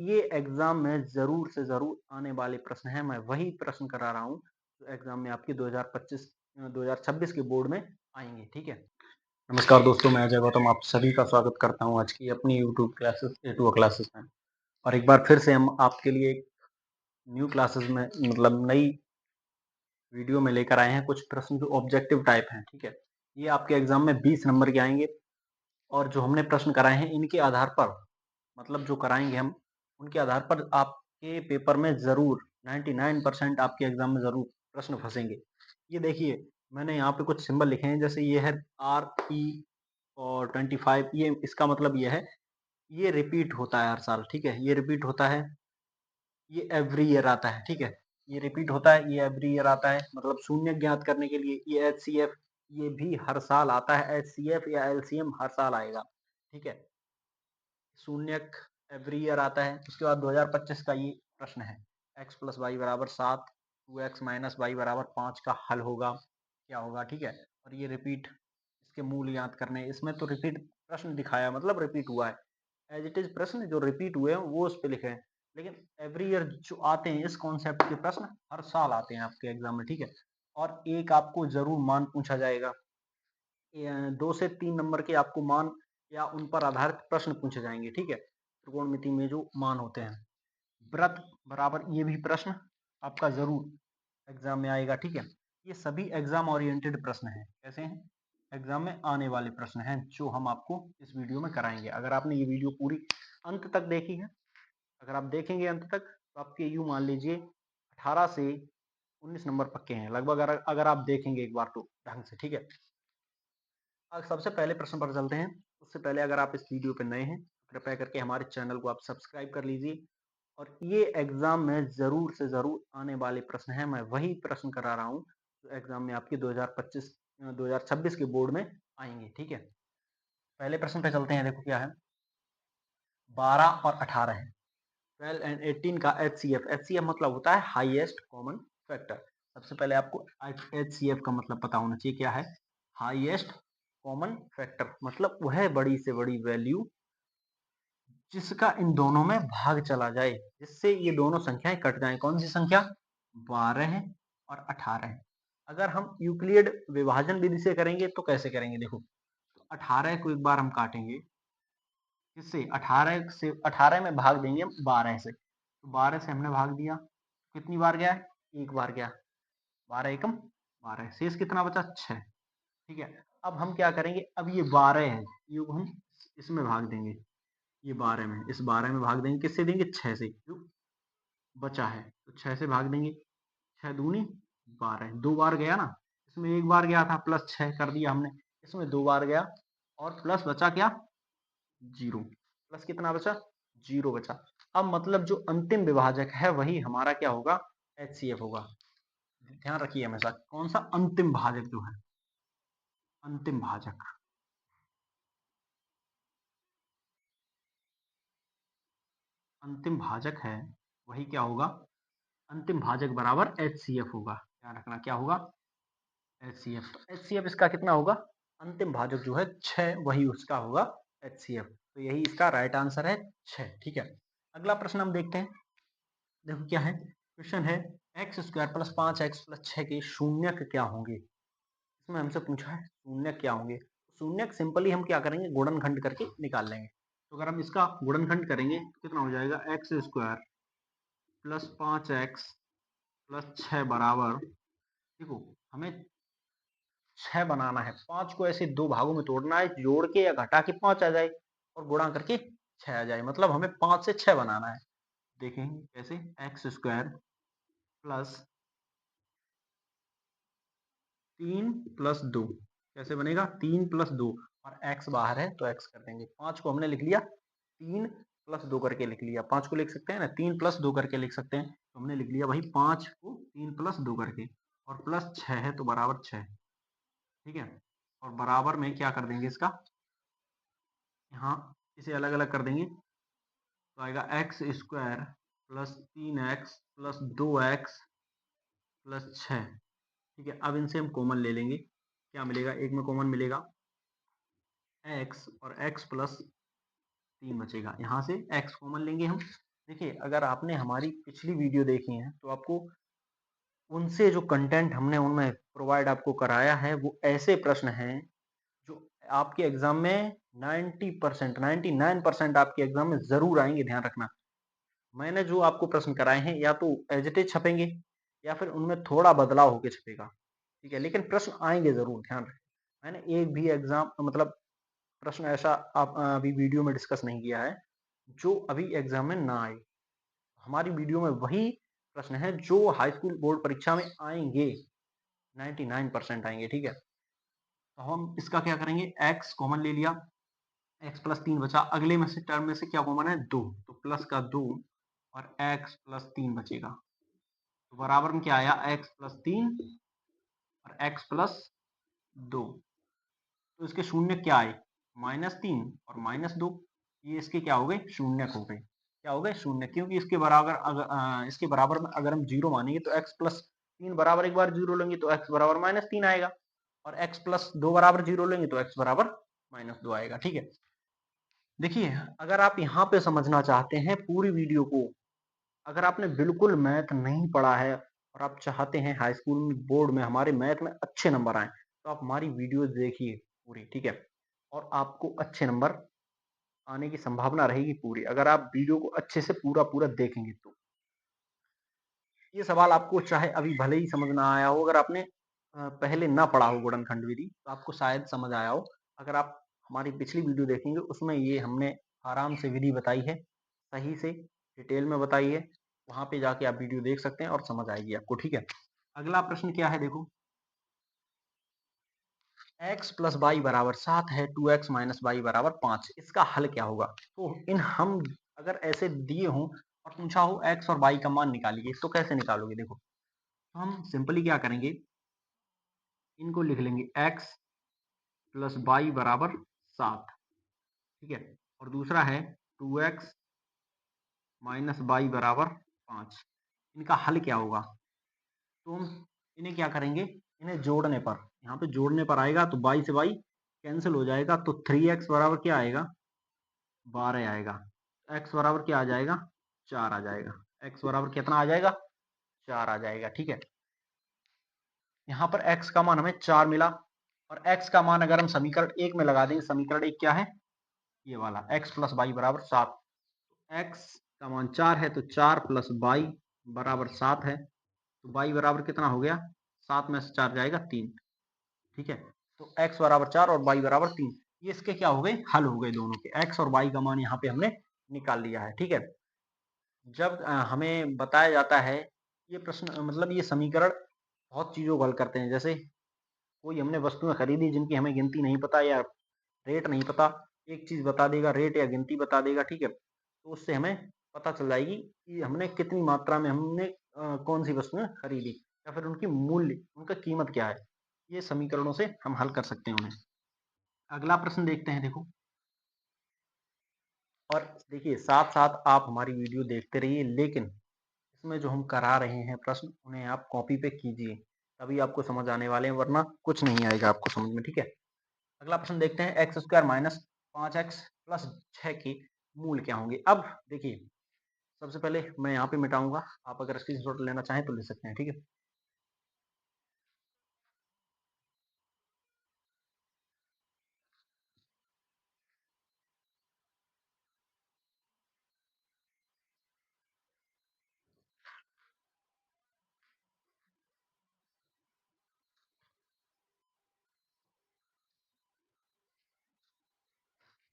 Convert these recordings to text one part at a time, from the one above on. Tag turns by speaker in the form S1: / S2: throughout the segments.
S1: ये एग्ज़ाम में ज़रूर से ज़रूर आने वाले प्रश्न हैं, मैं वही प्रश्न करा रहा हूँ, जो एग्ज़ाम में आपके 2026 के बोर्ड में आएँगे, ठीक है? नमस्कार दोस्तों, मैं अजय गौतम आप सभी का स्वागत करता हूँ आज की अपनी यूट्यूब क्लासेस ए2 क्लासेस में। और एक बार फिर से हम आपके लिए एक न्यू क्लासेस में मतलब नई वीडियो में लेकर आए हैं कुछ प्रश्न जो ऑब्जेक्टिव टाइप हैं, ठीक है? ये आपके एग्ज़ाम में 20 नंबर के आएँगे और जो हमने प्रश्न कराए हैं इनके आधार पर मतलब जो कराएँगे हम, उनके आधार पर आपके पेपर में ज़रूर 99% आपके एग्ज़ाम में ज़रूर प्रश्न फँसेंगे। ये देखिए, मैंने यहाँ पे कुछ सिंबल लिखे हैं जैसे ये है RE और 25 ये इसका मतलब ये है, ये रिपीट होता है हर साल, ठीक है? ये रिपीट होता है, ये एवरी ईयर आता है, ठीक है? ये रिपीट होता है, ये एवरी ईयर आता है मतलब शून्य ज्ञात करने के लिए ये एचसीएफ ये भी हर साल आता है, एचसीएफ या एलसीएम हर साल आएगा, ठीक है? शून्यक एवरी ईयर आता है। उसके बाद 2025 का ये प्रश्न है x प्लस वाई बराबर 7 2x माइनस वाई बराबर 5 का हल होगा क्या होगा, ठीक है? और ये रिपीट इसके मूल याद करने इसमें तो रिपीट प्रश्न दिखाया मतलब रिपीट हुआ है एज इट इज प्रश्न जो रिपीट हुए हैं वो उस पर लिखे हैं लेकिन एवरी ईयर जो आते हैं इस कॉन्सेप्ट के प्रश्न हर साल आते हैं आपके एग्जाम में, ठीक है? और एक आपको जरूर मान पूछा जाएगा 2 से 3 नंबर के आपको मान या उन पर आधारित प्रश्न पूछे जाएंगे, ठीक है? त्रिकोणमिति में जो मान होते हैं व्रत बराबर ये भी प्रश्न आपका जरूर एग्जाम में आएगा, ठीक है? ये सभी एग्जाम ओरिएंटेड प्रश्न हैं। कैसे हैं? एग्जाम में आने वाले प्रश्न हैं जो हम आपको इस वीडियो में कराएंगे। अगर आपने ये वीडियो पूरी अंत तक देखी है, अगर आप देखेंगे अंत तक तो आपके यूं मान लीजिए 18 से 19 नंबर पक्के हैं लगभग, अगर आप देखेंगे एक बार तो ढंग से, ठीक है? सबसे पहले प्रश्न पर चलते हैं। उससे पहले अगर आप इस वीडियो पर नए हैं तो कृपया करके हमारे चैनल को आप सब्सक्राइब कर लीजिए। और ये एग्जाम में ज़रूर से ज़रूर आने वाले प्रश्न हैं, मैं वही प्रश्न करा रहा हूँ जो एग्जाम में आपके 2026 के बोर्ड में आएंगे, ठीक है? पहले प्रश्न पे चलते हैं, देखो क्या है। 12 और 18 है, 12 एंड 18 का एचसीएफ मतलब होता है हाईएस्ट कॉमन फैक्टर। सबसे पहले आपको एचसीएफ का मतलब पता होना चाहिए, क्या है हाईएस्ट कॉमन फैक्टर? मतलब वह बड़ी से बड़ी वैल्यू जिसका इन दोनों में भाग चला जाए, जिससे ये दोनों संख्याएं कट जाएं। कौन सी संख्या? 12 और 18। अगर हम यूक्लिड विभाजन विधि से करेंगे तो कैसे करेंगे, देखो। 18 को एक बार हम काटेंगे, किससे? 18 से 18 में भाग देंगे हम 12 से, तो 12 से हमने भाग दिया, कितनी बार गया? एक बार गया, 12 एकम 12, शेष कितना बचा? 6, ठीक है? अब हम क्या करेंगे, अब ये 12 है, ये हम इसमें भाग देंगे, ये 12 में, इस 12 में भाग देंगे, किससे देंगे? 6 से, जो बचा है तो 6 से भाग देंगे। 6 दूनी 12, 2 बार गया ना, इसमें एक बार गया था, प्लस 6 कर दिया हमने, इसमें 2 बार गया और प्लस बचा क्या? 0। प्लस कितना बचा? 0 बचा। अब मतलब जो अंतिम विभाजक है वही हमारा क्या होगा? एचसीएफ होगा। ध्यान रखिए हमेशा, कौन सा? अंतिम भाजक जो है, अंतिम भाजक, अंतिम भाजक है वही क्या होगा? अंतिम भाजक बराबर एचसीएफ होगा। ध्यान रखना क्या होगा? एचसीएफ। तो एचसीएफ इसका कितना होगा? अंतिम भाजक जो है 6, वही उसका होगा एचसीएफ। तो यही इसका राइट आंसर है 6, ठीक है? अगला प्रश्न हम देखते हैं। देखो क्या है, क्वेश्चन है x square plus 5x plus 6 के शून्यक क्या होंगे? इसमें हमसे पूछा है शून्यक क्या होंगे। शून्यक सिंपली हम क्या करेंगे, गुणनखंड करके निकाल लेंगे। तो अगर हम इसका गुणनखंड करेंगे तो कितना हो जाएगा? X square plus 5x plus 6 बराबर, देखो हमें 6 बनाना है, 5 को ऐसे 2 भागों में तोड़ना है, जोड़ के या घटा के 5 आ जाए और गुणा करके 6 आ जाए, मतलब हमें 5 से 6 बनाना है। देखेंगे कैसे, एक्स स्क्वायर प्लस 3 प्लस 2 कैसे बनेगा? 3 प्लस 2 और x बाहर है तो x कर देंगे। 5 को हमने लिख लिया 3 प्लस 2 करके लिख लिया, 5 को लिख सकते हैं ना 3 प्लस 2 करके लिख सकते हैं, तो हमने लिख लिया भाई 5 को 3 प्लस 2 करके, और प्लस 6 है तो बराबर 6, ठीक है? और बराबर में क्या कर देंगे इसका, यहाँ इसे अलग अलग कर देंगे तो आएगा x square plus 3x plus 2x plus 6, ठीक है? अब इनसे हम कॉमन ले लेंगे, क्या मिलेगा? एक में कॉमन मिलेगा x और x प्लस 3 बचेगा, यहाँ से x कॉमन लेंगे हम, देखिए, अगर आपने हमारी पिछली वीडियो देखी है तो आपको उनसे जो कंटेंट हमने उनमें प्रोवाइड आपको कराया है वो ऐसे प्रश्न हैं जो आपके एग्जाम में 90% 99% आपके एग्जाम में जरूर आएंगे, ध्यान रखना। मैंने जो आपको प्रश्न कराए हैं या तो एज इट इज छपेंगे या फिर उनमें थोड़ा बदलाव होके छपेगा, ठीक है, लेकिन प्रश्न आएंगे जरूर, ध्यान रखें। मैंने एक भी एग्जाम मतलब प्रश्न ऐसा आप अभी वीडियो में डिस्कस नहीं किया है जो अभी एग्जाम में ना आए। हमारी वीडियो में वही प्रश्न है जो हाई स्कूल बोर्ड परीक्षा में आएंगे, 99% आएंगे, ठीक है। तो हम इसका क्या करेंगे, x कॉमन ले लिया, x प्लस 3 बचा, अगले में से टर्म में से क्या कॉमन है, 2, तो प्लस का 2 और x प्लस 3 बचेगा, तो बराबर में क्या आया, x प्लस 3 और x प्लस 2। तो इसके शून्य क्या आए, -3 और -2, ये इसके क्या हो गए, शून्य हो गए। क्या हो गए, शून्य, क्योंकि इसके बराबर इसके बराबर में अगर हम जीरो मानेंगे तो x प्लस 3 बराबर एक बार जीरो लेंगे तो x बराबर -3 आएगा, और x प्लस 2 बराबर जीरो लेंगे तो x बराबर -2 आएगा, ठीक है। देखिए, अगर आप यहाँ पे समझना चाहते हैं पूरी वीडियो को, अगर आपने बिल्कुल मैथ नहीं पढ़ा है और आप चाहते हैं हाई स्कूल में बोर्ड में हमारे मैथ में अच्छे नंबर आए, तो आप हमारी वीडियो देखिए पूरी, ठीक है, और आपको अच्छे नंबर आने की संभावना रहेगी पूरी, अगर आप वीडियो को अच्छे से पूरा पूरा देखेंगे तो। ये सवाल आपको चाहे अभी भले ही समझ ना आया हो, अगर आपने पहले ना पढ़ा हो गुणनखंड विधि तो आपको शायद समझ आया हो। अगर आप हमारी पिछली वीडियो देखेंगे उसमें ये हमने आराम से विधि बताई है, सही से डिटेल में बताई है, वहां पे जाके आप वीडियो देख सकते हैं और समझ आएगी आपको, ठीक है। अगला प्रश्न क्या है, देखो, x प्लस वाई बराबर 7 है, 2x माइनस वाई बराबर 5, इसका हल क्या होगा। तो इन हम अगर ऐसे दिए हों और पूछा हो x और y का मान निकालिए, तो कैसे निकालोगे, देखो, तो हम सिंपली क्या करेंगे, इनको लिख लेंगे x प्लस वाई बराबर 7, ठीक है, और दूसरा है 2x माइनस वाई बराबर 5। इनका हल क्या होगा, तो हम इन्हें क्या करेंगे, इन्हें जोड़ने पर, यहाँ पे जोड़ने पर आएगा तो y से y कैंसिल हो जाएगा, तो 3x बराबर क्या आएगा, 12 आएगा, x बराबर क्या आ जाएगा, 4 आ जाएगा, x बराबर कितना आ जाएगा, 4 आ जाएगा, ठीक है। यहाँ पर x का मान हमें 4 मिला, और x का मान अगर हम समीकरण 1 में लगा देंगे, समीकरण 1 क्या है, ये वाला x प्लस वाई बराबर 7, x का मान 4 है तो 4 प्लस वाई बराबर 7 है, तो वाई बराबर कितना हो गया, 7 में से 4 जाएगा 3, ठीक है। तो x बराबर 4 और y बराबर 3, ये इसके क्या हो गए, हल हो गए दोनों के, x और y का मान यहाँ पे हमने निकाल लिया है, ठीक है। जब हमें बताया जाता है ये प्रश्न, मतलब ये समीकरण बहुत चीज़ों को हल करते हैं, जैसे कोई हमने वस्तुएं खरीदी जिनकी हमें गिनती नहीं पता या रेट नहीं पता, एक चीज़ बता देगा, रेट या गिनती बता देगा, ठीक है, तो उससे हमें पता चल जाएगी कि हमने कितनी मात्रा में हमने कौन सी वस्तुएं खरीदी, या फिर उनकी मूल्य, उनका कीमत क्या है, ये समीकरणों से हम हल कर सकते हैं उन्हें। अगला प्रश्न देखते हैं, देखो, और देखिए साथ साथ आप हमारी वीडियो देखते रहिए, लेकिन इसमें जो हम करा रहे हैं प्रश्न उन्हें आप कॉपी पे कीजिए, तभी आपको समझ आने वाले हैं, वरना कुछ नहीं आएगा आपको समझ में, ठीक है। अगला प्रश्न देखते हैं, x square minus 5x plus 6 के मूल क्या होंगे। अब देखिए, सबसे पहले मैं यहाँ पे मिटाऊंगा, आप अगर स्क्रीनशॉट लेना चाहें तो ले सकते हैं, ठीक है।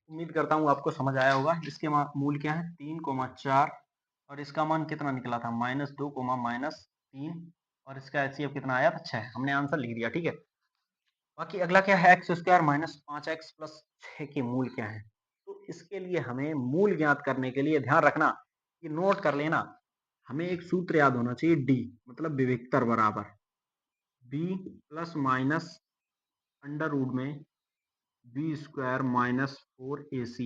S1: उम्मीद करता हूँ आपको समझ आया होगा। इसके मूल क्या है, 3,4, और इसका मान कितना निकला था, -2, -3, और इसका एचसीएफ कितना आया था, 6। हमने आंसर लिख दिया, ठीक है। बाकी अगला क्या है, x square minus 5x plus 6 के मूल क्या है। तो इसके लिए हमें मूल ज्ञात करने के लिए ध्यान रखना, ये नोट कर लेना, हमें एक सूत्र याद होना चाहिए, डी मतलब विविक्तर बराबर B plus minus under root में B square minus 4ac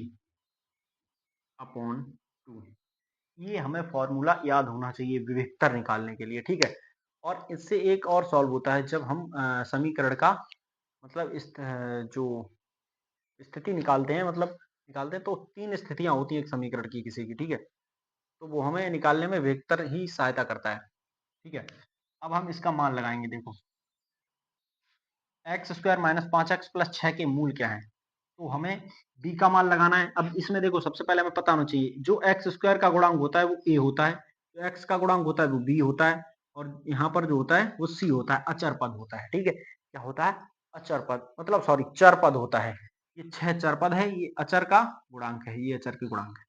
S1: upon 2। ये हमें फॉर्मूला याद होना चाहिए विविक्तर निकालने के लिए, ठीक है। और इससे एक और सॉल्व होता है, जब हम समीकरण का मतलब इस जो स्थिति निकालते हैं, मतलब निकालते हैं तो 3 स्थितियां होती हैं एक समीकरण की किसी की, ठीक है। तो वो हमें निकालने में वेक्टर ही सहायता करता है, ठीक है। अब हम इसका मान लगाएंगे, देखो x square minus 5x plus 6 के मूल क्या है, तो हमें b का मान लगाना है। अब इसमें देखो सबसे पहले हमें पता होना चाहिए जो एक्स स्क्वायर का गुणांक होता है वो a होता है, जो x का गुणांक होता है वो b होता है, और यहाँ पर जो होता है वो c होता है, अचर पद होता है, ठीक है। क्या होता है? अचर पद, मतलब सॉरी चर पद होता है। ये 6 चर पद है, ये अचर का गुणांक है, ये अचर के गुणांक है।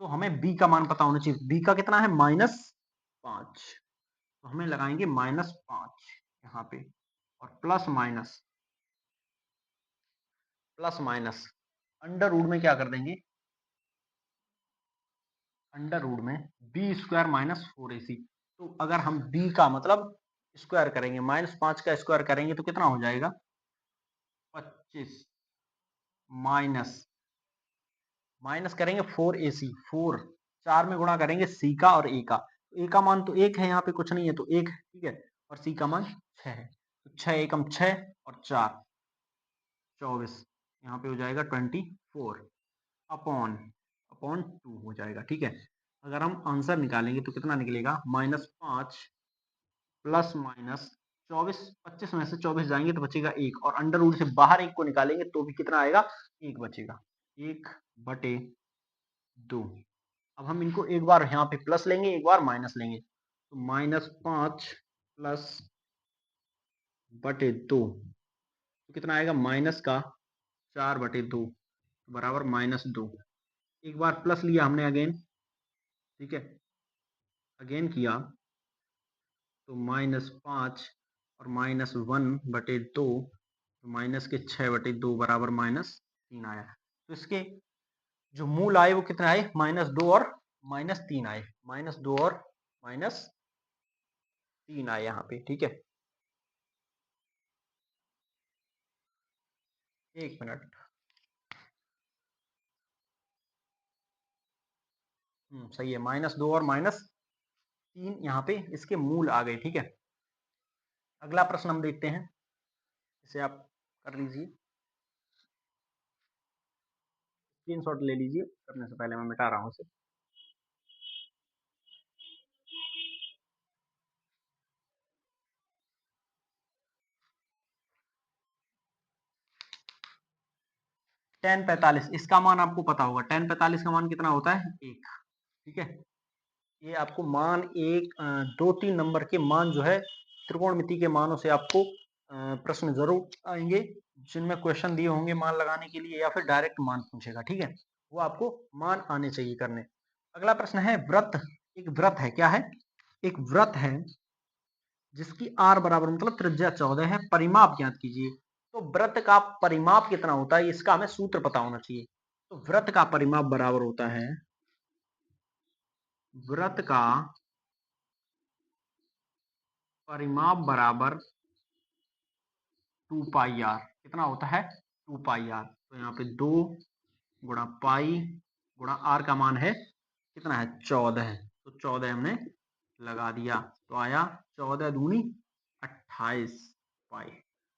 S1: तो हमें b का मान पता होना चाहिए। b का कितना है? -5। तो हमें लगाएंगे -5 यहाँ पे, और प्लस माइनस अंडर रूट में क्या कर देंगे, अंडर रूट में बी स्क्वायर माइनस 4ac। तो अगर हम b का मतलब स्क्वायर करेंगे, -5 का स्क्वायर करेंगे तो कितना हो जाएगा? 25 माइनस माइनस करेंगे 4ac, 4 4 में गुणा करेंगे c का और a का। a का मान तो 1 है, यहाँ पे कुछ नहीं है तो 1 है, ठीक है, और c का मान 6 है। तो 6 एकम 6 और 4 24, यहाँ पे हो जाएगा 24 अपॉन अपॉन 2 हो जाएगा, ठीक है। अगर हम आंसर निकालेंगे तो कितना निकलेगा? -5 प्लस माइनस 24, 25 में से 24 जाएंगे तो बचेगा 1, और अंडर रूट से बाहर 1 को निकालेंगे तो भी कितना आएगा? 1 बचेगा, 1/2। अब हम इनको एक बार यहाँ पे प्लस लेंगे, एक बार माइनस लेंगे, तो -5 प्लस बटे 2 तो कितना आएगा? माइनस का 4/2 बराबर -2। एक बार प्लस लिया हमने अगेन, ठीक है, अगेन किया तो -5 और -1/2, तो माइनस के 6/2 बराबर -3 आया। तो इसके जो मूल आए वो कितने आए? -2 और -3 आए, -2 और -3 आए यहाँ पे, ठीक है। एक मिनट, सही है, -2 और -3 यहाँ पे इसके मूल आ गए, ठीक है। अगला प्रश्न हम देखते हैं, इसे आप कर लीजिए, स्क्रीनशॉट ले लीजिए, करने से पहले मैं मिटा रहा हूँ इसे। tan 45, इसका मान आपको पता होगा, tan 45 का मान कितना होता है? 1, ठीक है। ये आपको मान 1, 2, 3 नंबर के मान जो है त्रिकोणमिति के मानों से आपको प्रश्न जरूर आएंगे, जिनमें क्वेश्चन दिए होंगे मान लगाने के लिए, या फिर डायरेक्ट मान पूछेगा, ठीक है। वो आपको मान आने चाहिए करने। अगला प्रश्न है व्रत। एक व्रत है, क्या है? एक व्रत है जिसकी आर बराबर मतलब त्रिज्या 14 है, परिमाप ज्ञात कीजिए। तो व्रत का परिमाप कितना होता है, इसका हमें सूत्र पता होना चाहिए। तो व्रत का परिमाप बराबर होता है, व्रत का परिमाप बराबर 2πr। कितना होता है? 2πr। तो यहाँ पे 2 गुणा पाई गुणा आर का मान है कितना है? 14 है। तो 14 हमने लगा दिया, तो आया 14 दूनी 28 पाई।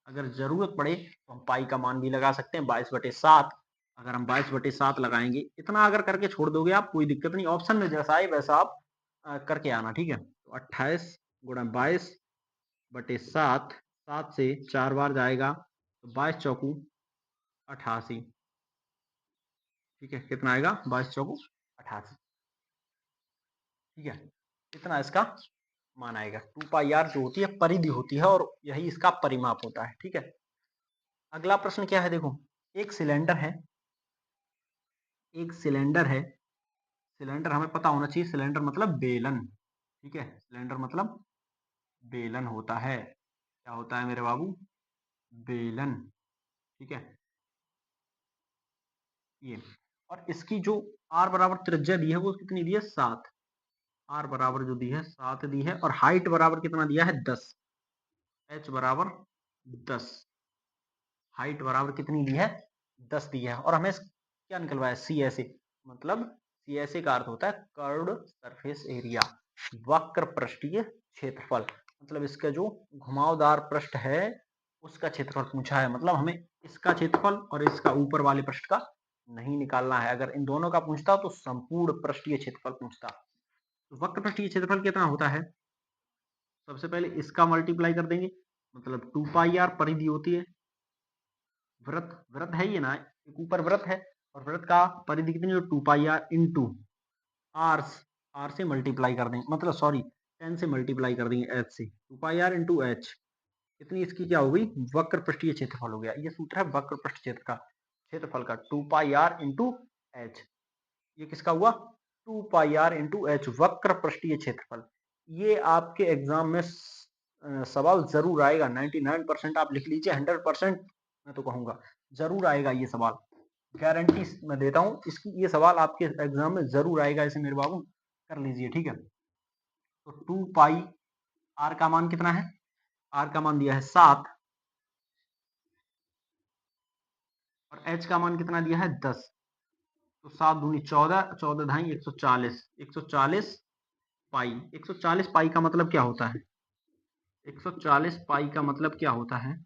S1: अगर जरूरत पड़े तो हम पाई का मान भी लगा सकते हैं, 22/7। अगर हम 22/7 लगाएंगे, इतना अगर करके छोड़ दोगे आप, कोई दिक्कत नहीं, ऑप्शन में जैसा आए वैसा आप करके आना, ठीक है। तो 28 गुणा 22/7, 7 से 4 बार जाएगा तो 22 चौकू 88, ठीक है। कितना आएगा? 22 चौकू 88, ठीक है। इतना इसका मान आएगा। 2πr जो होती है परिधि होती है, और यही इसका परिमाप होता है, ठीक है। अगला प्रश्न क्या है, देखो एक सिलेंडर है, एक सिलेंडर है, सिलेंडर हमें पता होना चाहिए, सिलेंडर मतलब बेलन, ठीक है। सिलेंडर मतलब बेलन होता है, क्या होता है मेरे बाबू? बेलन, ठीक है। ये, और इसकी जो आर बराबर त्रिज्या दी है वो कितनी दी है? 7। आर बराबर जो दी है 7 दी है, और हाइट बराबर कितना दिया है? 10। एच बराबर 10, हाइट बराबर कितनी दी है? 10 दी है। और हमें क्या निकलवाया? सी एस ए, मतलब सी एस ए का अर्थ होता है कर्व्ड सरफेस एरिया, वक्र पृष्ठीय क्षेत्रफल। मतलब इसका जो घुमावदार पृष्ठ है उसका क्षेत्रफल पूछा है, मतलब हमें इसका क्षेत्रफल और इसका ऊपर वाले पृष्ठ का नहीं निकालना है। अगर इन दोनों का पूछता तो संपूर्ण पृष्ठीय क्षेत्रफल पूछता। तो वक्र पृष्ठीय क्षेत्रफल कितना होता है? सबसे पहले इसका मल्टीप्लाई कर देंगे, मतलब 2 पाई आर परिधि होती है। वृत्त वृत्त है ये ना, एक ऊपर वृत्त है और वृत्त का परिधि कितनी है? 2 पाई आर इंटू आर, आर से मल्टीप्लाई कर देंगे, मतलब सॉरी 10 से मल्टीप्लाई कर देंगे एच से। 2 पाई आर इंटू एच, इतनी इसकी क्या हो गई? वक्र पृष्ठीय क्षेत्रफल हो गया। ये सूत्र है वक्र पृष्ठ क्षेत्र का क्षेत्रफल का, 2 पाई आर इंटू एच। ये किसका हुआ? 2 पाई आर इंटू एच, वक्र पृष्ठीय क्षेत्रफल। ये आपके एग्जाम में सवाल जरूर आएगा। 99% आप लिख लीजिए, 100% मैं तो कहूंगा जरूर आएगा ये सवाल, गारंटी मैं देता हूं इसकी। ये सवाल आपके एग्जाम में जरूर आएगा, इसे मेरे बाबू कर लीजिए, ठीक है। तो 2 पाई आर का मान कितना है? आर का मान दिया है 7 और एच का मान कितना दिया है? 10। तो 7 दूनी 14, 14 ढाई 140, 140 पाई। 140 पाई का मतलब क्या होता है? 140 पाई का मतलब क्या होता है?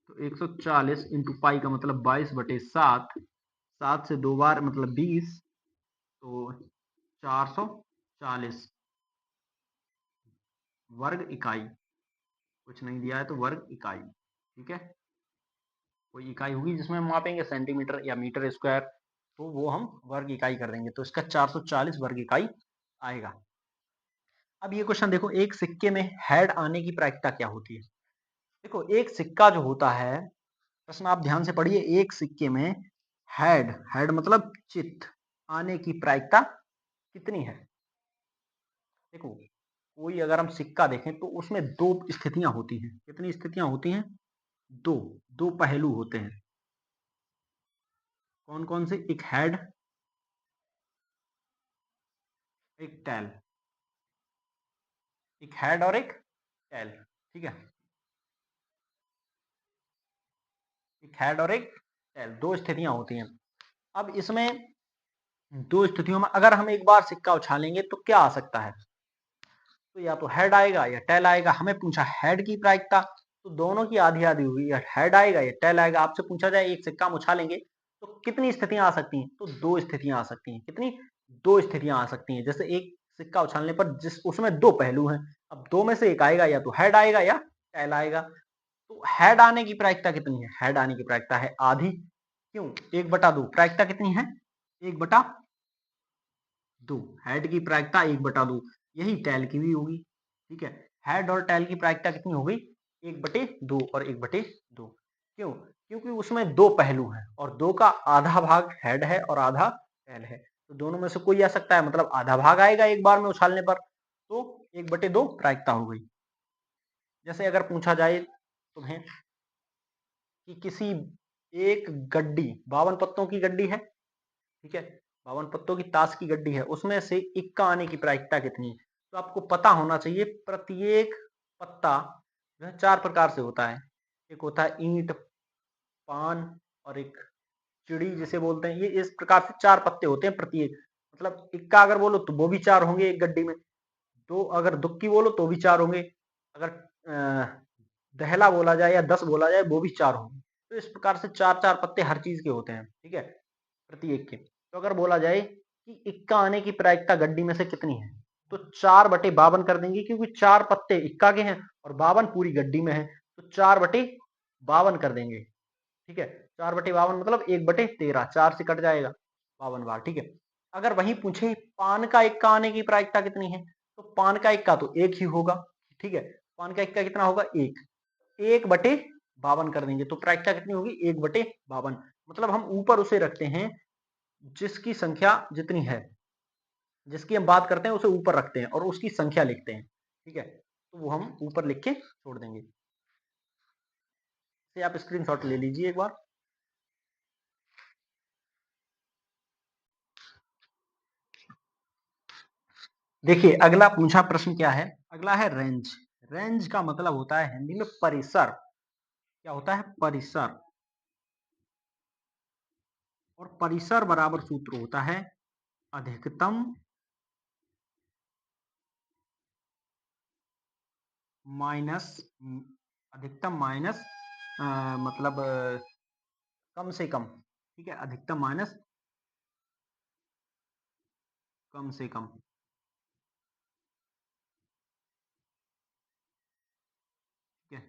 S1: तो 140 इंटू पाई का मतलब 22/7, 7 से 2 बार मतलब 20, तो 440 वर्ग इकाई। कुछ नहीं दिया है तो वर्ग इकाई, ठीक है। कोई इकाई होगी जिसमें हम मापेंगे, सेंटीमीटर या मीटर स्क्वायर, तो वो हम वर्ग इकाई कर देंगे। तो इसका 440 वर्ग इकाई आएगा। अब ये क्वेश्चन देखो, एक सिक्के में हेड आने की प्रायिकता क्या होती है? देखो एक सिक्का जो होता है, प्रश्न आप ध्यान से पढ़िए, एक सिक्के में हेड, हेड मतलब चित्त, आने की प्रायिकता कितनी है? देखो कोई अगर हम सिक्का देखें तो उसमें दो स्थितियां होती हैं। कितनी स्थितियां होती हैं? दो, दो पहलू होते हैं। कौन कौन से? एक हेड, एक टेल। एक हेड और एक टेल, ठीक है। एक हेड और एक टेल, दो स्थितियां होती हैं। अब इसमें दो स्थितियों में अगर हम एक बार सिक्का उछालेंगे तो क्या आ सकता है? तो या तो हेड आएगा या टेल आएगा। हमें पूछा हेड की प्रायिकता, तो दोनों की आधी आधी होगी, या हेड आएगा या टेल आएगा। आपसे पूछा जाए एक सिक्का हम उछालेंगे तो कितनी स्थितियां आ सकती हैं? तो दो स्थितियां आ सकती हैं। कितनी? दो स्थितियां आ सकती हैं। जैसे एक सिक्का उछालने पर जिस उसमें दो पहलू हैं, अब दो में से एक आएगा, या तो हेड आएगा या टेल आएगा। तो हेड आने की प्रायिकता कितनी है? हेड आने की प्रायिकता है आधी। क्यों? 1/2। प्रायिकता कितनी है? 1/2। हेड की प्रायिकता 1/2, यही टेल की भी होगी, ठीक है। हेड और टेल की प्रायिकता कितनी हो गई? 1/2 और 1/2। क्यों? क्योंकि उसमें दो पहलू हैं और दो का आधा भाग हेड है और आधा टेल है। तो दोनों में से कोई आ सकता है, मतलब आधा भाग आएगा एक बार में उछालने पर, तो 1/2 प्रायिकता हो गई। जैसे अगर पूछा जाए तुम्हें कि किसी एक गड्डी, 52 पत्तों की गड्डी है, ठीक है, 52 पत्तों की ताश की गड्डी है, उसमें से इक्का आने की प्रायिकता कितनी है? तो आपको पता होना चाहिए प्रत्येक पत्ता जो है 4 प्रकार से होता है। एक होता है ईंट, पान और एक चिड़ी जिसे बोलते हैं। ये इस प्रकार से 4 पत्ते होते हैं प्रत्येक, मतलब इक्का अगर बोलो तो वो भी 4 होंगे एक गड्डी में, दो अगर दुक्की बोलो तो भी 4 होंगे, अगर दहला बोला जाए या 10 बोला जाए वो भी 4 होंगे। तो इस प्रकार से 4-4 पत्ते हर चीज के होते हैं, ठीक है, प्रत्येक के। तो अगर बोला जाए कि इक्का आने की प्रायिकता गड्डी में से कितनी है, तो 4/52 कर देंगे, क्योंकि 4 पत्ते इक्का के हैं और 52 पूरी गड्डी में है, तो 4/52 कर देंगे, ठीक है। 4/52 मतलब 1/13, 4 से कट जाएगा 52 बार, ठीक है। अगर वही पूछे पान का इक्का आने की प्रायिकता कितनी है, तो पान का इक्का तो एक ही होगा, ठीक है। पान का इक्का कितना होगा? 1/52 कर देंगे, तो प्रायिकता कितनी होगी? 1/52। मतलब हम ऊपर उसे रखते हैं जिसकी संख्या जितनी है, जिसकी हम बात करते हैं उसे ऊपर रखते हैं और उसकी संख्या लिखते हैं, ठीक है। तो वो हम ऊपर लिख के छोड़ देंगे। से आप स्क्रीनशॉट ले लीजिए एक बार। देखिए अगला पूछा प्रश्न क्या है? अगला है रेंज। रेंज का मतलब होता है हिंदी में परिसर। क्या होता है? परिसर। और परिसर बराबर सूत्र होता है अधिकतम माइनस, अधिकतम माइनस मतलब कम से कम, ठीक है, अधिकतम माइनस कम से कम। ठीक है,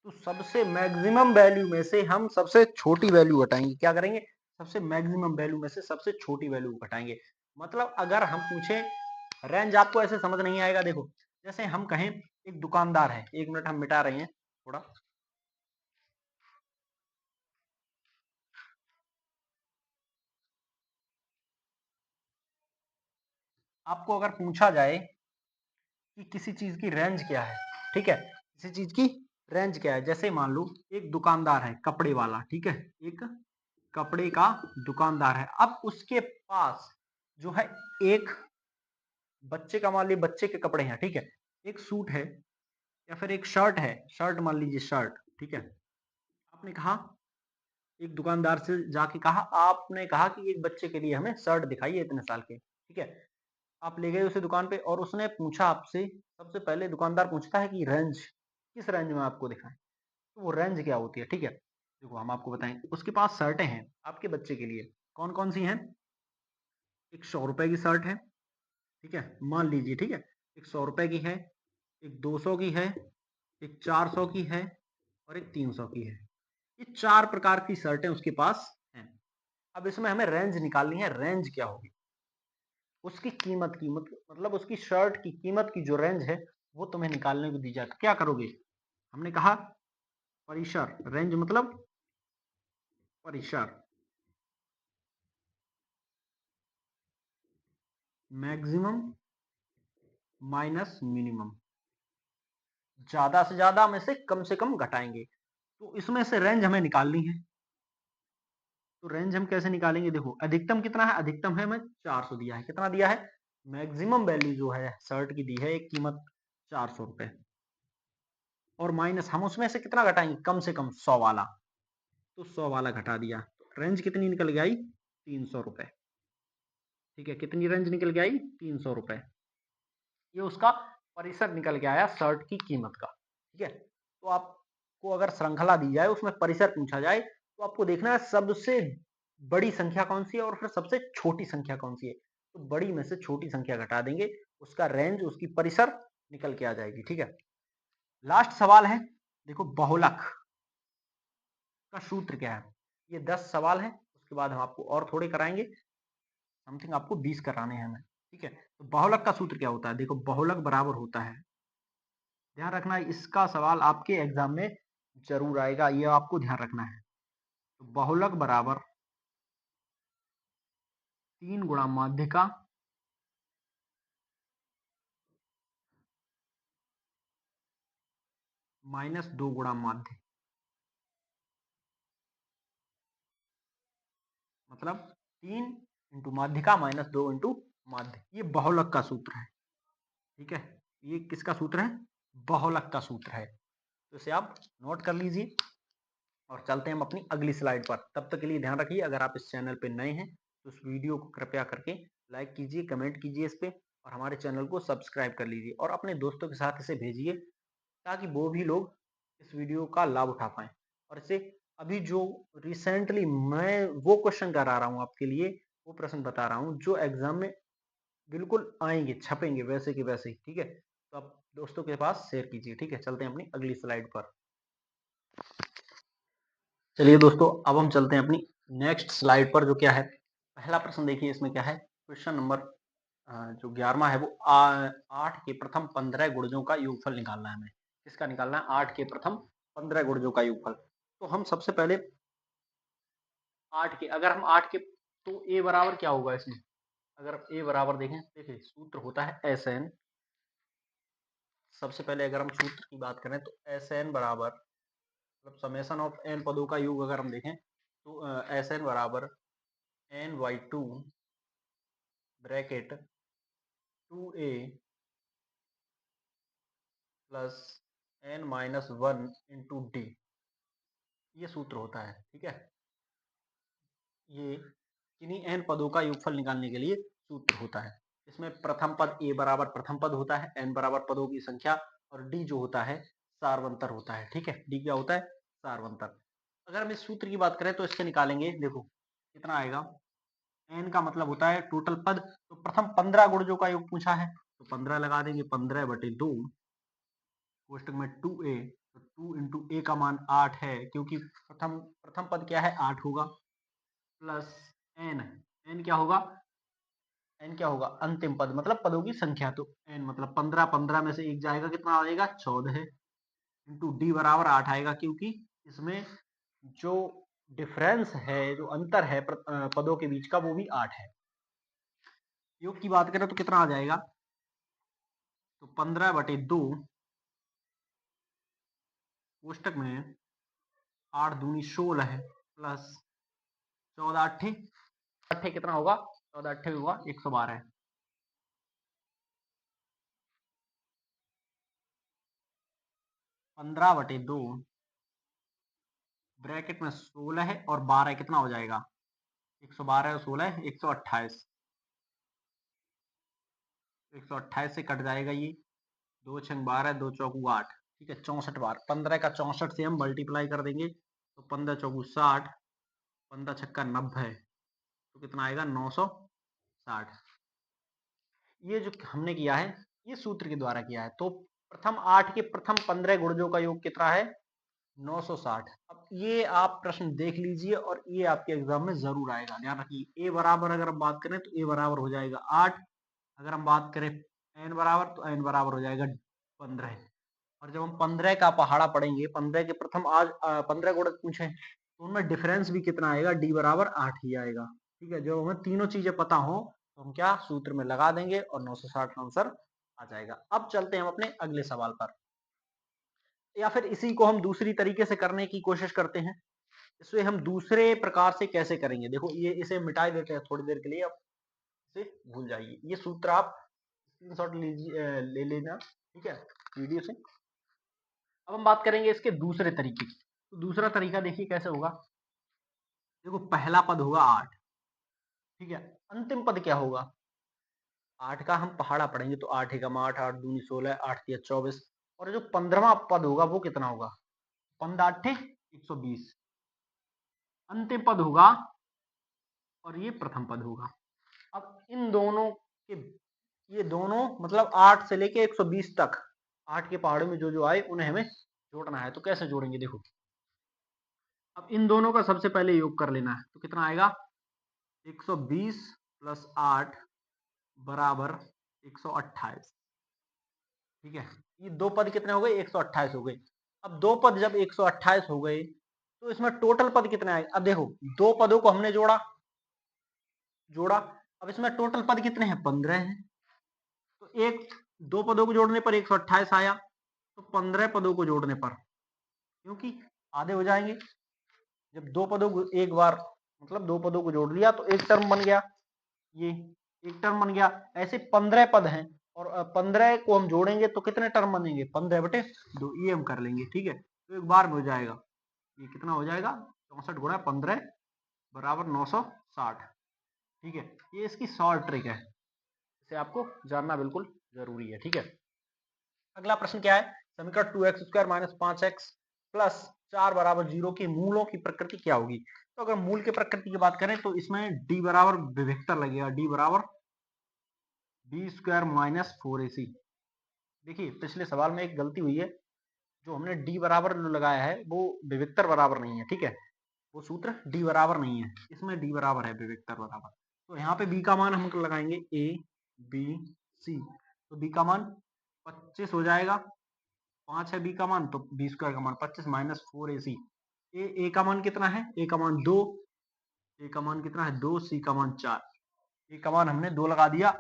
S1: तो सबसे मैक्सिमम वैल्यू में से हम सबसे छोटी वैल्यू हटाएंगे। क्या करेंगे? सबसे मैक्सिमम वैल्यू में से सबसे छोटी वैल्यू घटाएंगे। मतलब अगर हम पूछे रेंज, आपको ऐसे समझ नहीं आएगा। देखो, जैसे हम कहें एक दुकानदार है, एक मिनट हम मिटा रहे हैं थोड़ा। आपको अगर पूछा जाए कि किसी चीज की रेंज क्या है, ठीक है, किसी चीज की रेंज क्या है, जैसे मान लो एक दुकानदार है कपड़े वाला, ठीक है, एक कपड़े का दुकानदार है। अब उसके पास जो है एक बच्चे का, मान लीजिए बच्चे के कपड़े हैं, ठीक है, एक सूट है या फिर एक शर्ट है, शर्ट मान लीजिए शर्ट, ठीक है। आपने कहा, एक दुकानदार से जाके कहा, आपने कहा कि एक बच्चे के लिए हमें शर्ट दिखाइए इतने साल के, ठीक है। आप ले गए उसे दुकान पे और उसने पूछा आपसे, सबसे पहले दुकानदार पूछता है कि रेंज, किस रेंज में आपको दिखाएं, तो वो रेंज क्या होती है, ठीक है। देखो हम आपको बताएं, उसके पास शर्टें हैं आपके बच्चे के लिए, कौन कौन सी हैं? एक 100 रुपए की शर्ट है, ठीक है, मान लीजिए, ठीक है, एक 100 रुपए की है, एक 200 की है, एक 400 की है और एक 300 की है। ये 4 प्रकार की शर्टें उसके पास हैं। अब इसमें हमें रेंज निकालनी है, रेंज क्या होगी? उसकी कीमत की मतलब उसकी शर्ट की कीमत की जो रेंज है वो तुम्हें निकालने को दी जाए, तो क्या करोगे? हमने कहा परिसर, रेंज मतलब परिसर, मैक्सिमम माइनस मिनिमम, ज्यादा से कम घटाएंगे। तो इसमें से रेंज हमें निकालनी है, तो रेंज हम कैसे निकालेंगे? देखो, अधिकतम कितना है? अधिकतम है हमें 400 दिया है। कितना दिया है? मैक्सिमम वैल्यू जो है शर्ट की दी है एक कीमत 400 रुपए, और माइनस हम उसमें से कितना घटाएंगे? कम से कम 100 वाला, तो 100 वाला घटा दिया, तो रेंज कितनी निकल के आई? 300 रुपए। ठीक है, कितनी रेंज निकल के आई? 300 रुपए। ये उसका परिसर निकल के आया शर्ट की कीमत का। ठीक है, तो आपको अगर श्रृंखला दी जाए उसमें परिसर पूछा जाए तो आपको देखना है सबसे बड़ी संख्या कौन सी है और फिर सबसे छोटी संख्या कौन सी है। तो बड़ी में से छोटी संख्या घटा देंगे, उसका रेंज, उसकी परिसर निकल के आ जाएगी। ठीक है, लास्ट सवाल है, देखो बहुलक का सूत्र क्या है? ये 10 सवाल है, उसके बाद हम आपको और थोड़े कराएंगे, समथिंग आपको 20 कराने हैं हमें। ठीक है, तो बहुलक का सूत्र क्या होता है? देखो, बहुलक बराबर होता है, ध्यान रखना इसका सवाल आपके एग्जाम में जरूर आएगा, ये आपको ध्यान रखना है। तो बहुलक बराबर 3 गुणा माध्यिका माइनस 2 गुणा माध्य, मतलब 3 इंटू माध्यिका माइनस 2 इंटू माध्य, ये बहुलक का सूत्र है। ठीक है, ये किसका सूत्र है? बहुलक का सूत्र है। तो इसे आप नोट कर लीजिए और चलते हैं हम अपनी अगली स्लाइड पर। तब तक के लिए ध्यान रखिए, अगर आप इस चैनल पर नए हैं तो इस वीडियो को कृपया करके लाइक कीजिए, कमेंट कीजिए इस पे, और हमारे चैनल को सब्सक्राइब कर लीजिए और अपने दोस्तों के साथ इसे भेजिए ताकि वो भी लोग इस वीडियो का लाभ उठा पाएं। और इसे अभी जो रिसेंटली मैं वो क्वेश्चन करा रहा हूँ आपके लिए, वो प्रश्न बता रहा हूँ जो एग्जाम में बिल्कुल आएंगे, छपेंगे वैसे के वैसे ही। ठीक है, तो आप दोस्तों के पास शेयर कीजिए। ठीक है, चलते हैं अपनी अगली स्लाइड पर। चलिए दोस्तों, अब हम चलते हैं अपनी नेक्स्ट स्लाइड पर, जो क्या है, पहला प्रश्न देखिए इसमें क्या है। क्वेश्चन नंबर जो 11वां है वो 8 के प्रथम 15 गुणजों का योगफल निकालना है हमें। किसका निकालना है? 8 के प्रथम 15 गुणजों का योगफल। तो हम सबसे पहले 8 के, अगर हम 8 के, तो ए बराबर क्या होगा इसमें? अगर ए बराबर देखें, देखिए सूत्र होता है एस एन। सबसे पहले अगर हम सूत्र की बात करें तो एस एन बराबर, मतलब समेसन ऑफ एन पदों का योग अगर हम देखें तो एस एन बराबर n/2 bracket 2a plus n-1 into D, ये सूत्र होता है। ठीक है, ये किन्हीं n पदों का योगफल निकालने के लिए सूत्र होता है। इसमें प्रथम पद a बराबर प्रथम पद होता है, n बराबर पदों की संख्या, और d जो होता है सारवंतर होता है। ठीक है, d क्या होता है? सारवंतर। अगर हम इस सूत्र की बात करें तो इससे निकालेंगे, देखो कितना आएगा, n का मतलब होता है टोटल पद, तो प्रथम 15 गुणजों का योग पूछा है तो 15 लगा देंगे, 15/2 कोष्टक में 2a, तो 2 इंटू ए का मान 8 है, क्योंकि प्रथम प्रथम पद क्या है 8 होगा, प्लस n, n क्या होगा, n क्या होगा अंतिम पद मतलब पदों की संख्या, तो n मतलब 15, 15 में से एक जाएगा कितना आएगा 14 है, इंटू डी बराबर 8 आएगा, क्योंकि इसमें जो डिफरेंस है, जो अंतर है पदों के बीच का, वो भी 8 है। योग की बात करें तो कितना आ जाएगा, तो 15/2 कोष्टक में 8 दूनी 16 है, प्लस 14 अट्ठे अट्ठे कितना होगा, 14 अट्ठे होगा 112 है, 15/2 ब्रैकेट में 16 है और 12 कितना हो जाएगा, 112 और 16 128, 128 से कट जाएगा ये, 2 छंग 12, 2 चौकू 8, ठीक है 64 बार, 15 का 64 से हम मल्टीप्लाई कर देंगे तो 15 चौकू 60, 15 छक्का 90, तो कितना आएगा 960। ये जो हमने किया है ये सूत्र के द्वारा किया है, तो प्रथम 8 के प्रथम 15 गुणजों का योग कितना है 960। अब ये आप प्रश्न देख लीजिए और ये आपके एग्जाम में जरूर आएगा, ध्यान रखिए। ए बराबर अगर हम बात करें तो ए बराबर हो जाएगा 8, अगर हम बात करें एन बराबर तो एन बराबर हो जाएगा 15, और जब हम 15 का पहाड़ा पढ़ेंगे, 15 के प्रथम आज 15 गुणक पूछे तो उनमें डिफरेंस भी कितना आएगा, डी बराबर 8 ही आएगा, ठीक है। जब हमें तीनों चीजें पता हो तो हम क्या सूत्र में लगा देंगे और 960 का आंसर आ जाएगा। अब चलते हैं हम अपने अगले सवाल पर, या फिर इसी को हम दूसरी तरीके से करने की कोशिश करते हैं। इसे हम दूसरे प्रकार से कैसे करेंगे, देखो ये इसे मिटा देते हैं थोड़ी देर के लिए, अब इसे भूल जाइए, ये सूत्र आप स्क्रीनशॉट लीजिए, ले लेना, ठीक है वीडियो से। अब हम बात करेंगे इसके दूसरे तरीके की, तो दूसरा तरीका देखिए कैसे होगा। देखो पहला पद होगा 8, ठीक है, अंतिम पद क्या होगा, 8 का हम पहाड़ा पढ़ेंगे तो 8 एकम 8, 8 दूनी 16, 8 तिया 24, और जो 15वां पद होगा वो कितना होगा, 15 8 120, अंतिम पद होगा और ये प्रथम पद होगा। अब इन दोनों के, ये दोनों मतलब 8 से लेके 120 तक, 8 के पहाड़ों में जो जो आए उन्हें हमें जोड़ना है, तो कैसे जोड़ेंगे देखो। अब इन दोनों का सबसे पहले योग कर लेना है, तो कितना आएगा 120 प्लस 8 बराबर 128, ठीक है। ये दो पद कितने हो गए 128 हो गए। अब दो पद जब 128 हो गए तो इसमें टोटल पद कितने आए, अब देखो दो पदों को हमने जोड़ा जोड़ा, अब इसमें टोटल पद कितने हैं 15 हैं, तो एक दो पदों को जोड़ने पर 128 आया, तो 15 पदों को जोड़ने पर, क्योंकि आधे हो जाएंगे, जब दो पदों को एक बार मतलब दो पदों को जोड़ लिया तो एक टर्म बन गया, ये एक टर्म बन गया। ऐसे 15 पद हैं और 15 को हम जोड़ेंगे तो कितने टर्म बनेंगे 15/2, ये हम कर लेंगे, ठीक है। तो एक बार में हो जाएगा, ये कितना हो जाएगा 64 गुणा 15 बराबर 960, ठीक है। ये इसकी शॉर्ट ट्रिक है, इसे आपको जानना बिल्कुल जरूरी है, ठीक है। अगला प्रश्न क्या है, समीकरण 2x² - 5x प्लस 4 बराबर 0 के मूलों की प्रकृति क्या होगी। तो अगर मूल की प्रकृति की बात करें तो इसमें d बराबर विभक्तर लगेगा, d बराबर b² - 4ac। देखिए पिछले सवाल में एक गलती हुई है, जो हमने d बराबर लगाया है वो विभक्तर बराबर नहीं है, ठीक है, वो सूत्र d बराबर नहीं है, इसमें d बराबर है विभक्तर बराबर। तो यहाँ पे b का मान हम लगाएंगे a b c, तो b का मान 25 हो जाएगा, 5 है b का मान, तो b² का मान 25 - 4ac। ए का मान कितना है, ए का मान 2, ए का मान कितना है 2, सी का मान 4, ए का मान हमने 2 लगा दिया,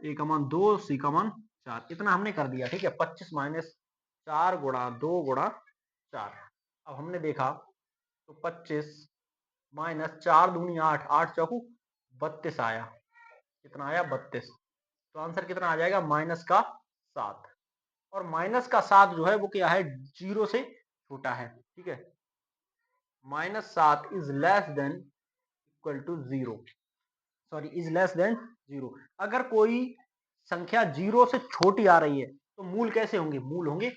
S1: ए का मान 2, सी का मान 4, इतना हमने कर दिया, ठीक है। 25 - 4 गुणा 2 गुणा 4। अब हमने देखा तो 25 - 4 दूनी 8, 8 चौकू 32 आया, कितना आया 32, तो आंसर कितना आ जाएगा -7, और -7 जो है वो क्या है 0 से छोटा है, ठीक है। -7 is less than equal to 0, sorry is less than 0। अगर कोई संख्या 0 से छोटी आ रही है तो मूल कैसे होंगे, मूल होंगे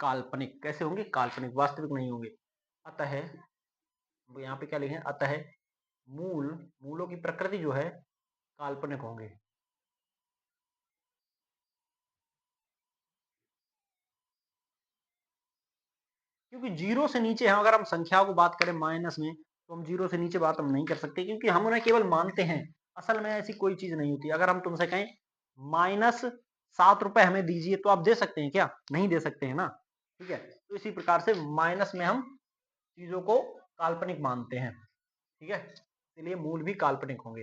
S1: काल्पनिक, कैसे होंगे काल्पनिक, वास्तविक नहीं होंगे। अतः यहाँ पे क्या लिखे, अतः मूलों की प्रकृति जो है काल्पनिक होंगे। क्योंकि जीरो से नीचे हम, अगर हम संख्या को बात करें माइनस में, तो हम जीरो से नीचे बात हम नहीं कर सकते, क्योंकि हम उन्हें केवल मानते हैं। असल में ऐसी कोई चीज नहीं होती। अगर हम तुमसे कहें -7 रुपए हमें दीजिए, तो आप दे सकते हैं क्या? नहीं दे सकते हैं ना। ठीक है, तो इसी प्रकार से माइनस में हम चीजों को काल्पनिक मानते हैं। ठीक है, इसलिए मूल भी काल्पनिक होंगे।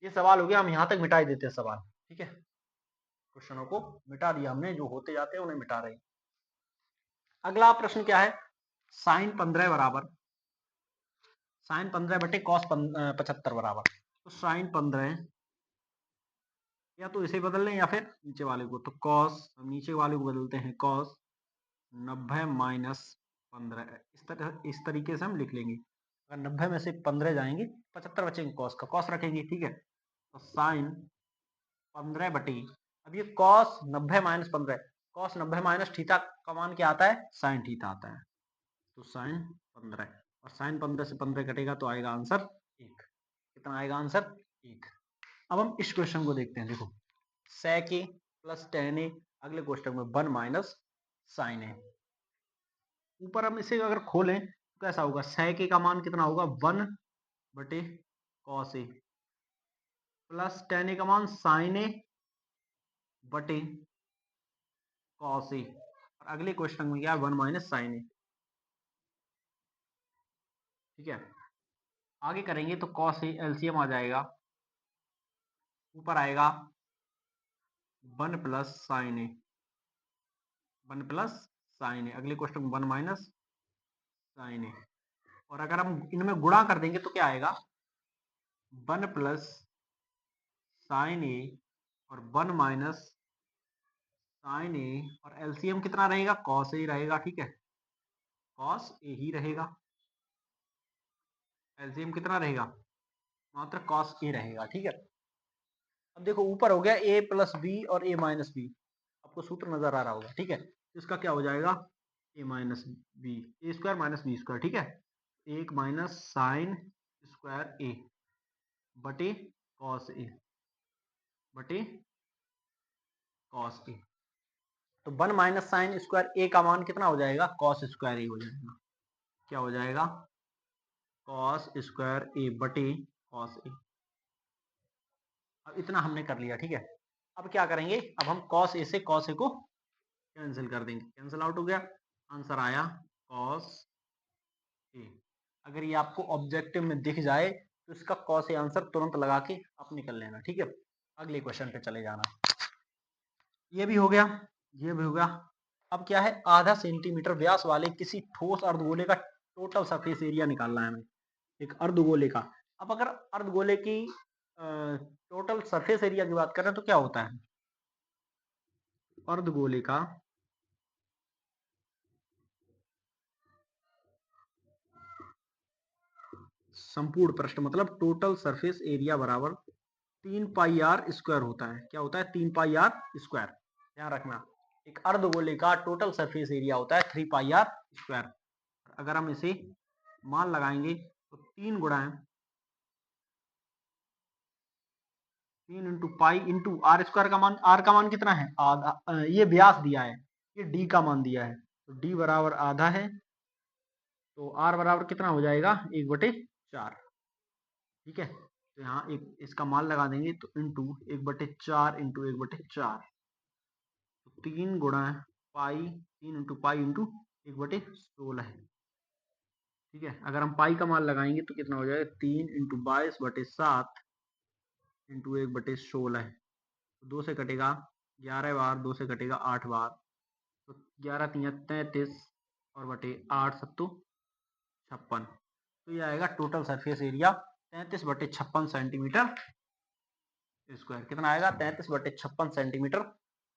S1: ये सवाल हो गया, हम यहां तक मिटा ही देते हैं सवाल। ठीक है, क्वेश्चनों को मिटा दिया हमने, जो होते जाते हैं उन्हें मिटा रहे हैं। अगला प्रश्न क्या है, साइन 15 बराबर साइन 15 बटे कॉस 75 बराबर। तो साइन 15, या तो इसे बदल लें या फिर नीचे वाले को। तो कॉस, हम नीचे वाले को बदलते हैं, कॉस 90 माइनस 15। इस तरीके से हम लिख लेंगे। अगर 90 में से 15 जाएंगे, 75 बचेंगे, कॉस का कॉस रखेंगे। ठीक है, तो साइन 15 बटे, अब ये cos 90 minus 15, cos 90 minus theta का मान क्या आता है? साइन थीटा आता है। तो साइन 15, और साइन 15 से 15 कटेगा तो आएगा आंसर 1। कितना आएगा आंसर? 1। अब हम इस क्वेश्चन को देखते हैं। देखो, sec a plus tan a, अगले क्वेश्चन में 1 माइनस साइन a। ऊपर हम इसे अगर खोलें तो कैसा होगा? sec a का मान कितना होगा? 1 बटे cos a, plus tan a का मान साइन a बटे cos a, और अगले क्वेश्चन में क्या है? 1 माइनस साइन a। ठीक है, आगे करेंगे तो cos a एलसीएम आ जाएगा, ऊपर आएगा 1 plus sign a, 1 plus sign a, अगले क्वेश्चन में 1 माइनस साइन a। और अगर हम इनमें गुणा कर देंगे तो क्या आएगा? 1 प्लस साइन ए और 1 माइनस साइन ए, और एलसीएम कितना रहेगा? कॉस ए रहेगा। ठीक है, कॉस ए ही रहेगा। एलसीएम कितना रहेगा? मात्र कॉस ए रहेगा। ठीक है, अब देखो ऊपर हो गया ए प्लस बी और ए माइनस बी, आपको सूत्र नजर आ रहा होगा। ठीक है, तो इसका क्या हो जाएगा? ए माइनस बी, ए स्क्वायर माइनस बी स्क्वायर। ठीक है, 1 माइनस साइन स्क्वायर ए बटे कॉस ए बटे कॉस ए। तो 1 माइनस साइन स्क्वायर ए का मान कितना हो जाएगा? कॉस स्क्वायर ए हो जाएगा। क्या हो जाएगा? कॉस स्क्वायर ए बटे कॉस ए। अब इतना हमने कर लिया। ठीक है, अब क्या करेंगे? अब हम कॉस ए से कॉस ए को कैंसिल कर देंगे, कैंसिल आउट हो गया, आंसर आया कॉस ए। अगर ये आपको ऑब्जेक्टिव में दिख जाए तो इसका कॉस ए आंसर तुरंत लगा के आप निकल लेना। ठीक है, अगले क्वेश्चन पे चले जाना। ये भी हो गया, ये भी हो गया। अब क्या है? आधा सेंटीमीटर व्यास वाले किसी ठोस अर्धगोले का टोटल सरफेस एरिया निकालना है हमें, एक अर्धगोले का। अब अगर अर्धगोले की टोटल सरफेस एरिया की बात करें तो क्या होता है? अर्धगोले का संपूर्ण पृष्ठ, मतलब टोटल सरफेस एरिया बराबर 3 पाई r स्क्वायर होता है। क्या होता है? 3 पाई r स्क्वायर। ध्यान रखना, एक अर्धगोले का टोटल सरफेस एरिया होता है 3 पाई r स्क्वायर। अगर हम इसे मान लगाएंगे तो 3 गुणा 3 into pi into R square का मान, आर का मान कितना है? आधा। ये व्यास दिया है, ये डी का मान दिया है, तो डी बराबर आधा है, तो आर बराबर कितना हो जाएगा? 1/4। ठीक है, तो यहाँ एक इसका मान लगा देंगे तो इंटू 1/4 इंटू 1/4, तो 3 गुणा पाई, 3 इंटू पाई इंटू 1/16 है। ठीक है, अगर हम पाई का मान लगाएंगे तो कितना हो जाएगा? 3 इंटू 22/7 इंटू 1/16 है। तो 2 से कटेगा 11 बार, 2 से कटेगा 8 बार, तो 11 तिया 33 और बटे 8 सत्तू 56। तो ये आएगा total surface area 33/56 centimetre square. कितना आएगा? 33/56 सेंटीमीटर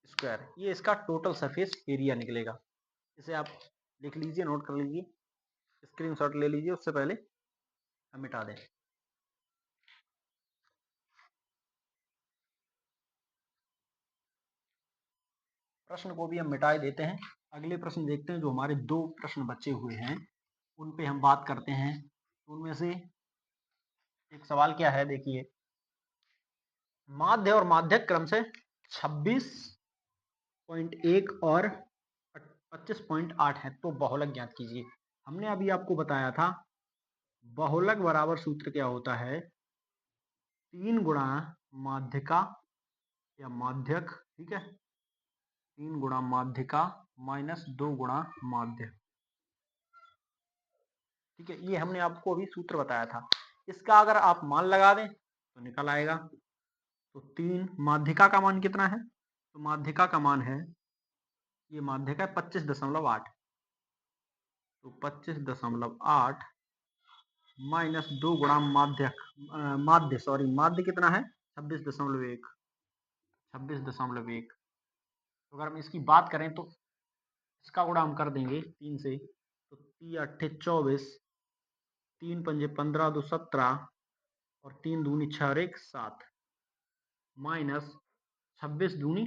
S1: स्क्वायर। ये इसका टोटल सरफेस एरिया निकलेगा। इसे आप लिख लीजिए, नोट कर लीजिए, स्क्रीनशॉट ले लीजिए, उससे पहले हम मिटा दें। प्रश्न को भी हम मिटा देते हैं। अगले प्रश्न देखते हैं। जो हमारे 2 प्रश्न बचे हुए हैं उन पे हम बात करते हैं। उनमें से एक सवाल क्या है, देखिए, माध्य और माध्यक क्रम से 26.1 और 25.8 है, तो बहुलक ज्ञात कीजिए। हमने अभी आपको बताया था बहुलक बराबर सूत्र क्या होता है, 3 गुणा माध्यिका या माध्यक, ठीक है, 3 गुणा माध्यिका माइनस 2 गुणा माध्य, ठीक है। ये हमने आपको अभी सूत्र बताया था। इसका अगर आप मान लगा दें तो निकल आएगा। तो 3 माध्यिका का मान कितना है, तो माध्यिका का मान है, ये माध्यिका है 25.8, तो 25.8 माइनस 2 गुणा माध्यक, माध्य कितना है 26.1, 26.1। तो अगर हम इसकी बात करें तो इसका गुणा हम कर देंगे 3 से, तो 3 अट्ठे 24, 3 पंजे 15, 2 17 और 3 दूनी 6 और 1 7, माइनस 26 दूनी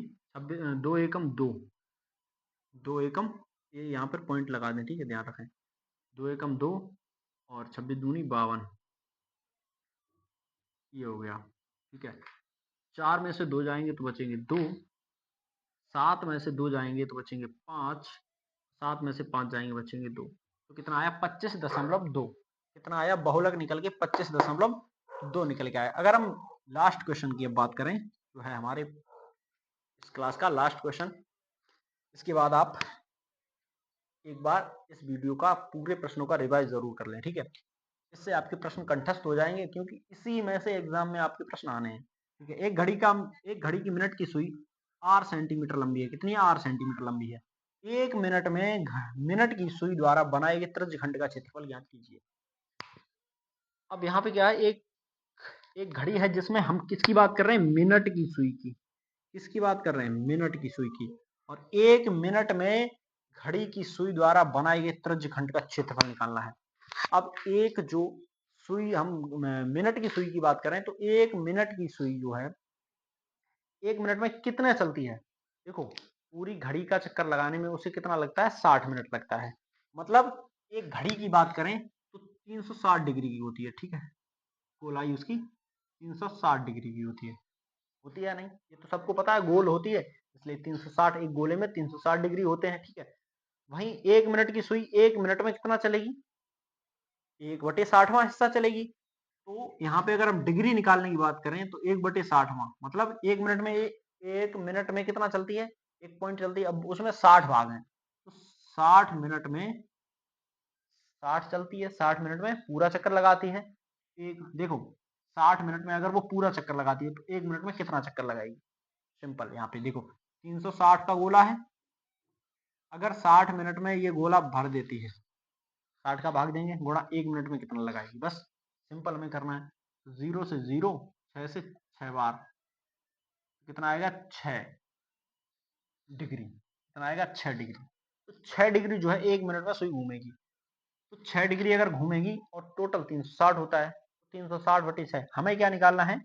S1: 2 एकम 2, 2 एकम, ये यहाँ पर पॉइंट लगा दें, ठीक है, ध्यान रखें, 2 एकम 2 और 26 दूनी 52, ये हो गया, ठीक है। 4 में से 2 जाएंगे तो बचेंगे 2, 7 में से 2 जाएंगे तो बचेंगे 5, 7 में से 5 जाएंगे बचेंगे 2, तो कितना आया 25.2, कितना आया बहुलक निकल के 25.2 निकल के आया। अगर हम लास्ट क्वेश्चन की अब बात करें, जो है हमारे इस क्लास का लास्ट क्वेश्चन, इसके बाद आप एक बार इस वीडियो का पूरे प्रश्नों का रिवाइज जरूर कर लें, ठीक है, इससे आपके प्रश्न कंठस्थ हो जाएंगे, क्योंकि इसी में से एग्जाम में आपके प्रश्न आने हैं, ठीक है। एक घड़ी की मिनट की सुई 8 सेंटीमीटर लंबी है, कितनी है 8 सेंटीमीटर लंबी है। एक मिनट में मिनट की सुई द्वारा बनाए गए त्रिज्यखंड का क्षेत्रफल ज्ञात कीजिए। अब यहाँ पे क्या है, एक घड़ी है जिसमें हम किसकी बात कर रहे हैं, मिनट की सुई की, किसकी बात कर रहे हैं, मिनट की सुई की, और एक मिनट में घड़ी की सुई द्वारा बनाए गए त्रिज्यखंड का क्षेत्रफल निकालना है। अब एक जो सुई, हम मिनट की सुई की बात करें तो एक मिनट की सुई जो है एक मिनट में कितने चलती है, देखो पूरी घड़ी का चक्कर लगाने में उसे कितना लगता है 60 मिनट लगता है। मतलब एक घड़ी की बात करें तो 360 डिग्री की होती है, ठीक है, गोलाई उसकी 360 डिग्री की होती है या नहीं, ये तो सबको पता है, गोल होती है, इसलिए 360, एक गोले में 360 डिग्री होते हैं, ठीक है। वहीं एक मिनट की सुई एक मिनट में कितना चलेगी, 1/60वां हिस्सा चलेगी। तो यहाँ पे अगर हम डिग्री निकालने की बात करें तो 1/60वां, मतलब एक मिनट में कितना चलती है, एक पॉइंट चलती है। अब उसमें 60 भाग हैं, तो 60 मिनट में 60 चलती है, 60 मिनट में पूरा चक्कर लगाती है। एक देखो 60 मिनट में अगर वो पूरा चक्कर लगाती है तो एक मिनट में कितना चक्कर लगाएगी, सिंपल, यहाँ पे देखो 360 का गोला है, अगर 60 मिनट में ये गोला भर देती है, 60 का भाग देंगे, गुणा एक मिनट में कितना लगाएगी, बस सिंपल हमें करना है। 0 से 0, 6 से 6 बार, कितना आएगा 6 डिग्री, कितना आएगा 6 डिग्री। तो 6 डिग्री जो है एक मिनट में सुई घूमेगी, तो 6 डिग्री अगर घूमेगी और टोटल 360 होता है, 360/6 हमें क्या निकालना है,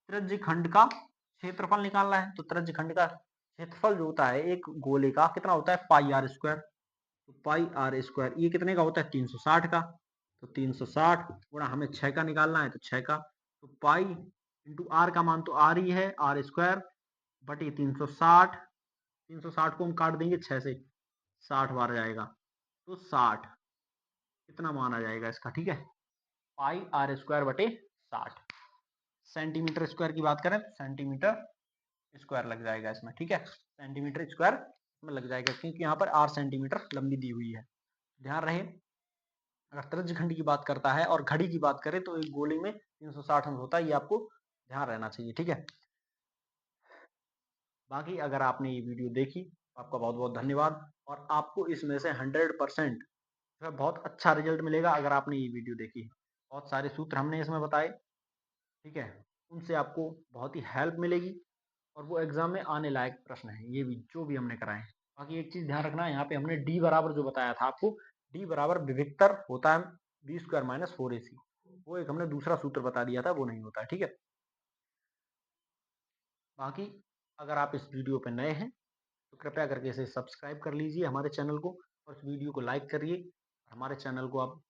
S1: त्रिज्यखंड का क्षेत्रफल निकालना है। तो त्रिज्यखंड का क्षेत्रफल जो होता है एक गोले का कितना होता है पाई आर स्क्वायर, तो पाई आर स्क्वायर ये कितने का होता है 360 का, तो 360 गुणा हमें 6 का निकालना है तो 6 का, तो पाई इंटू आर का मान तो आर ही है, आर स्क्वायर बटे 360, 360 को हम काट देंगे 6 से, 60 बार जाएगा, तो 60 कितना मान आ जाएगा इसका, ठीक है, पाई आर स्क्वायर बटे 60। सेंटीमीटर स्क्वायर की बात करें तो सेंटीमीटर स्क्वायर लग जाएगा इसमें, ठीक है, सेंटीमीटर स्क्वायर में लग जाएगा, क्योंकि यहाँ पर 8 सेंटीमीटर लंबी दी हुई है। ध्यान रहे, अगर त्रिज्यखंड की बात करता है और घड़ी की बात करें तो एक गोले में 360 अंश होता है, ये आपको ध्यान रहना चाहिए, ठीक है। बाकी अगर आपने ये वीडियो देखी तो आपका बहुत बहुत धन्यवाद, और आपको इसमें से 100% जो है बहुत अच्छा रिजल्ट मिलेगा अगर आपने ये वीडियो देखी। बहुत सारे सूत्र हमने इसमें बताए, ठीक है, उनसे आपको बहुत ही हेल्प मिलेगी, और वो एग्जाम में आने लायक प्रश्न है ये भी जो भी हमने कराए हैं। बाकी एक चीज ध्यान रखना है, यहाँ पे हमने डी बराबर जो बताया था आपको, डी बराबर विविक्तर होता है b² - 4ac, वो एक हमने दूसरा सूत्र बता दिया था, वो नहीं होता है, ठीक है। बाकी अगर आप इस वीडियो पे नए हैं तो कृपया करके इसे सब्सक्राइब कर लीजिए हमारे चैनल को, और इस वीडियो को लाइक करिए, हमारे चैनल को आप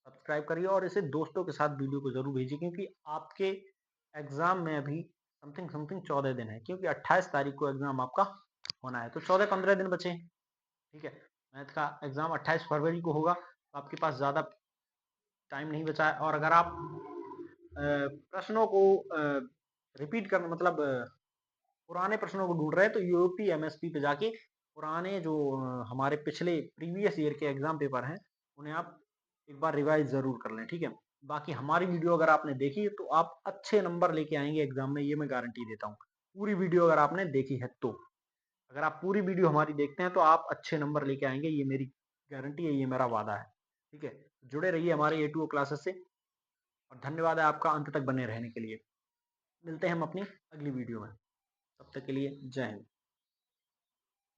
S1: सब्सक्राइब करिए और इसे दोस्तों के साथ वीडियो को जरूर भेजिए, क्योंकि आपके एग्जाम में अभी समथिंग समथिंग 14 दिन है, क्योंकि 28 तारीख को एग्जाम आपका होना है, तो 14-15 दिन बचे हैं। ठीक है, मैथ का एग्जाम 28 फरवरी को होगा, तो आपके पास ज़्यादा टाइम नहीं बचा है। और अगर आप प्रश्नों को रिपीट करना मतलब पुराने प्रश्नों को ढूंढ रहे हैं, तो यूपी एमएसपी पे जाके पुराने जो हमारे पिछले प्रीवियस ईयर के एग्जाम पेपर हैं उन्हें आप एक बार रिवाइज जरूर कर लें। ठीक है, बाकी हमारी वीडियो अगर आपने देखी तो आप अच्छे नंबर लेके आएंगे एग्जाम में, ये मैं गारंटी देता हूँ। पूरी वीडियो अगर आपने देखी है तो, अगर आप पूरी वीडियो हमारी देखते हैं तो आप अच्छे नंबर लेके आएंगे, ये मेरी गारंटी है, ये मेरा वादा है। ठीक है, जुड़े रहिए हमारे A2O क्लासेस से, और धन्यवाद है आपका अंत तक बने रहने के लिए। मिलते हैं हम अपनी अगली वीडियो में, तब तक के लिए जय हिंद।